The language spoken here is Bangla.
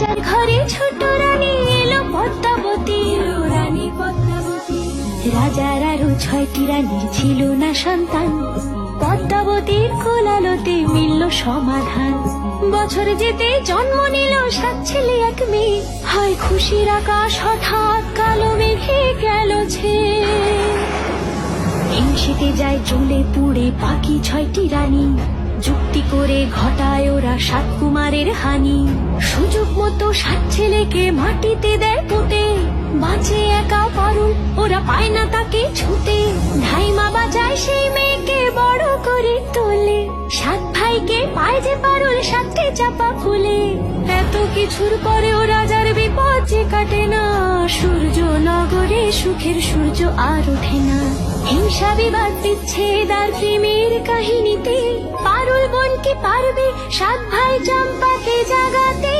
রাজার ঘরে ছোট রানী এলো পদ্মাবতী, রানী পদ্মাবতী। রাজার আরো 6টি রানীর ছিল না সন্তান, পদ্মাবতীর কোলালতে মিলল সমাধান। বছর যেতে জন্ম নিল 7 ছেলে 1 মেয়ে, হয় খুশির আকাশ হঠাৎ কালো মেঘে গেল ছেয়ে। হিংসেতে যায় জ্বলে পুড়ে বাকি 6টি রানী, যুক্তি করে ঘটায় ওরা 7 কুমারের হানি। সুযোগ মতো 7 ছেলেকে মাটিতে দেয় পুঁতে, বাঁচে একা পারুল, ওরা পায় না তাকে ছুতে। ধাইমা বাজায় সেই মেয়েকে বড় করে তোলে, 7 ভাইকে পায় যে পারুল 7টে চাপা ফুলে। এত কিছুর পরেও রাজার বিপদ যে কাটে না, সূর্য নগরে সুখের সূর্য আর ওঠে না। হিংসা বিবাদ বিচ্ছেদ আর প্রেমের কাহিনীতে পারুল বোন কি পারবে 7 ভাই চম্পাকে জাগাতে?